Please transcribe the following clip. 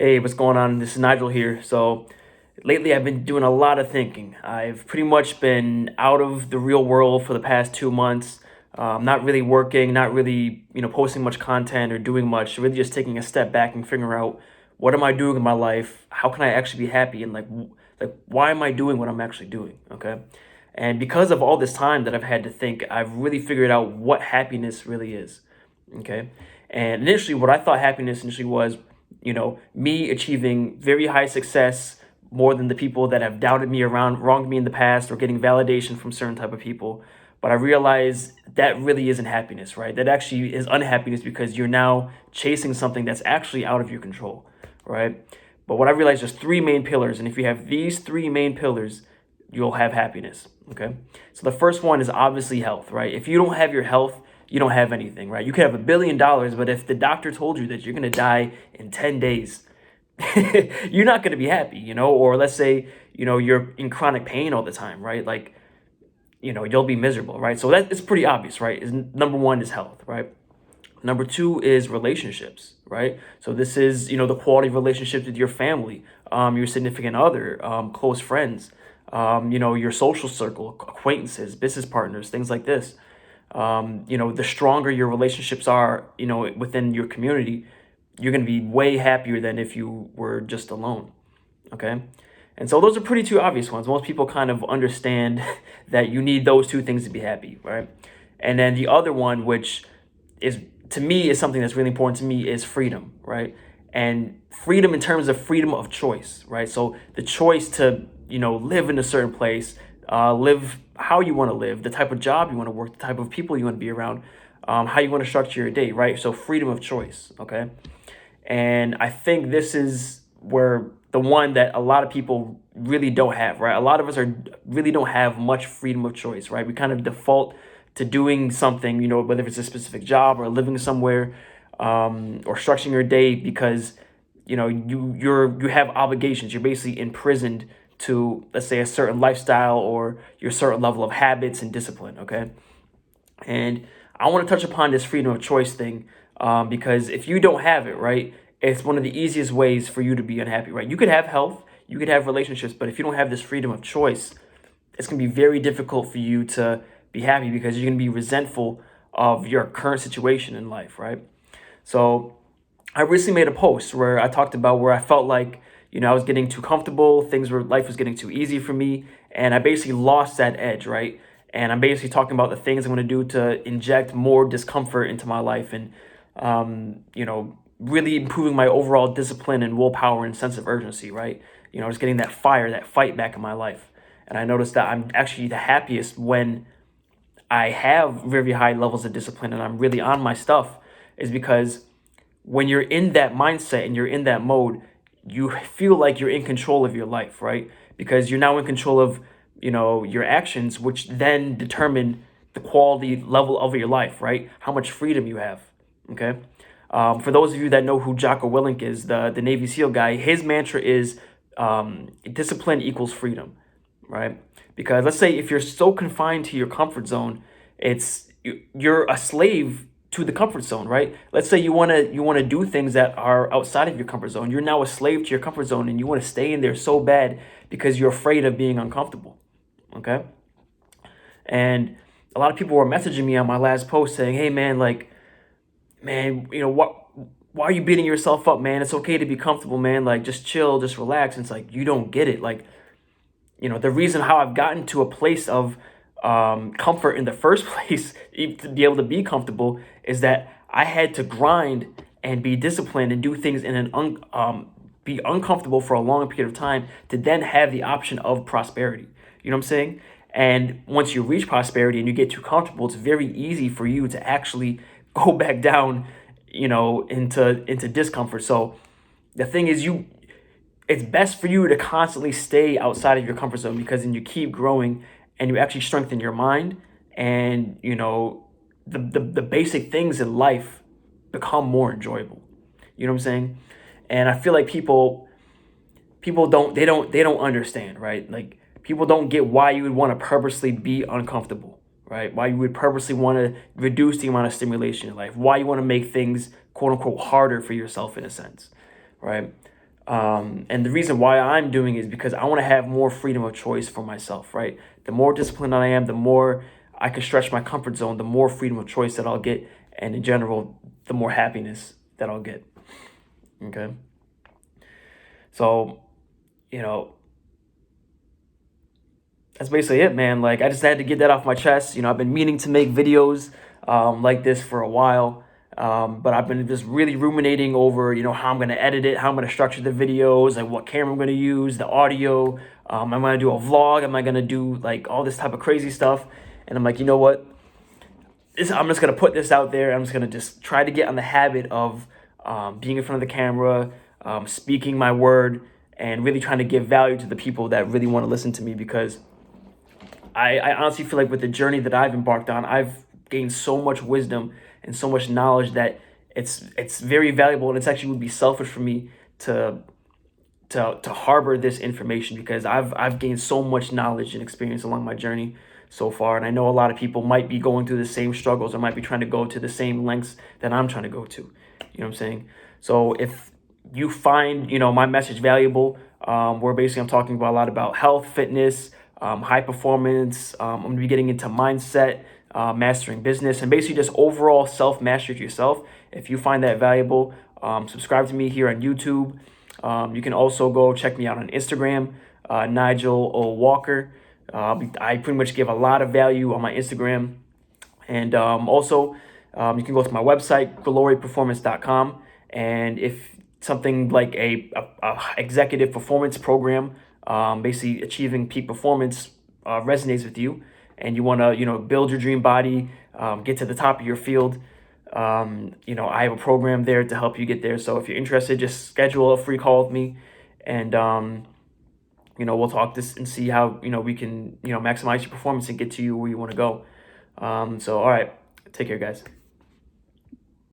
Hey, what's going on? This is Nigel here. So, lately I've been doing a lot of thinking. I've pretty much been out of the real world for the past 2 months. Not really working, not really, posting much content or doing much. Really just taking a step back and figuring out what am I doing in my life? How can I actually be happy? And like why am I doing what I'm actually doing? Okay. And because of all this time that I've had to think, I've really figured out what happiness really is. Okay. And initially, what I thought happiness initially was, me achieving very high success more than the people that have doubted me around, wronged me in the past, or getting validation from certain type of people. But I realized that really isn't happiness, right? That actually is unhappiness because you're now chasing something that's actually out of your control, right? But what I realized there's three main pillars, and if you have these three main pillars, you'll have happiness. Okay. So the first one is obviously health, right? If you don't have your health, you don't have anything, right? You could have $1 billion, but if the doctor told you that you're gonna die in 10 days, you're not gonna be happy, or let's say, you're in chronic pain all the time, right? Like, you'll be miserable, right? So that is pretty obvious, right? Number one is health, right? Number two is relationships, right? So this is, the quality of relationships with your family, your significant other, close friends, your social circle, acquaintances, business partners, things like this. The stronger your relationships are, within your community, you're going to be way happier than if you were just alone. Okay. And so those are pretty two obvious ones. Most people kind of understand that you need those two things to be happy, right? And then the other one, which is to me is something that's really important to me, is freedom, right? And freedom in terms of freedom of choice, right? So the choice to, live in a certain place, live how you want to live, the type of job you want to work, the type of people you want to be around, how you want to structure your day, right? So freedom of choice, okay? And I think this is where the one that a lot of people really don't have, right? A lot of us are really don't have much freedom of choice, right? We kind of default to doing something, whether it's a specific job or living somewhere, or structuring your day because you have obligations. You're basically imprisoned to, let's say, a certain lifestyle or your certain level of habits and discipline. Okay, and I want to touch upon this freedom of choice thing, because if you don't have it, right, it's one of the easiest ways for you to be unhappy, right? You could have health, you could have relationships, but if you don't have this freedom of choice, it's going to be very difficult for you to be happy because you're going to be resentful of your current situation in life, right? So I recently made a post where I talked about where I felt like, I was getting too comfortable, life was getting too easy for me, and I basically lost that edge, right? And I'm basically talking about the things I'm going to do to inject more discomfort into my life and, really improving my overall discipline and willpower and sense of urgency, right? Just getting that fire, that fight back in my life. And I noticed that I'm actually the happiest when I have very high levels of discipline and I'm really on my stuff, is because when you're in that mindset and you're in that mode, you feel like you're in control of your life, right? Because you're now in control of, your actions, which then determine the quality level of your life, right? How much freedom you have. Okay. For those of you that know who Jocko Willink is, the Navy SEAL guy, his mantra is, discipline equals freedom, right? Because let's say if you're so confined to your comfort zone, you're a slave to the comfort zone, right? Let's say you want to do things that are outside of your comfort zone. You're now a slave to your comfort zone and you want to stay in there so bad because you're afraid of being uncomfortable. Okay? And a lot of people were messaging me on my last post saying, "Hey man, like, man, what, why are you beating yourself up, man? It's okay to be comfortable, man. Like, just chill, just relax." And it's like, you don't get it. Like, the reason how I've gotten to a place of comfort in the first place, to be able to be comfortable, is that I had to grind and be disciplined and do things in be uncomfortable for a long period of time to then have the option of prosperity. You know what I'm saying? And once you reach prosperity and you get too comfortable, it's very easy for you to actually go back down, into discomfort. So the thing is, it's best for you to constantly stay outside of your comfort zone because then you keep growing and you actually strengthen your mind and the basic things in life become more enjoyable. You know what I'm saying? And I feel like people don't understand, right? Like, people don't get why you would want to purposely be uncomfortable, right? Why you would purposely want to reduce the amount of stimulation in life, why you want to make things quote unquote harder for yourself in a sense, right? And the reason why I'm doing it is because I want to have more freedom of choice for myself, right? The more disciplined I am, the more I can stretch my comfort zone, the more freedom of choice that I'll get. And in general, the more happiness that I'll get. Okay. So, you know, that's basically it, man. Like, I just had to get that off my chest. I've been meaning to make videos like this for a while. But I've been just really ruminating over, how I'm going to edit it, how I'm going to structure the videos, like what camera I'm going to use, the audio. Am I going to do a vlog? Am I going to do like all this type of crazy stuff? And I'm like, you know what? I'm just going to put this out there. I'm just going to just try to get on the habit of being in front of the camera, speaking my word, and really trying to give value to the people that really want to listen to me, because I honestly feel like with the journey that I've embarked on, I've gained so much wisdom and so much knowledge that it's very valuable, and it's actually would be selfish for me to harbor this information, because I've gained so much knowledge and experience along my journey so far, and I know a lot of people might be going through the same struggles, or might be trying to go to the same lengths that I'm trying to go to. You know what I'm saying? So if you find my message valuable, where basically I'm talking about a lot about health, fitness, high performance. I'm gonna be getting into mindset, mastering business, and basically just overall self mastery to yourself. If you find that valuable, subscribe to me here on YouTube. You can also go check me out on Instagram, Nigel O. Walker. I pretty much give a lot of value on my Instagram. And also, you can go to my website, gloryperformance.com. And if something like a executive performance program, basically achieving peak performance, resonates with you, and you want to, build your dream body, get to the top of your field, I have a program there to help you get there. So if you're interested, just schedule a free call with me, and we'll talk this and see how we can maximize your performance and get to you where you want to go. So all right, take care, guys.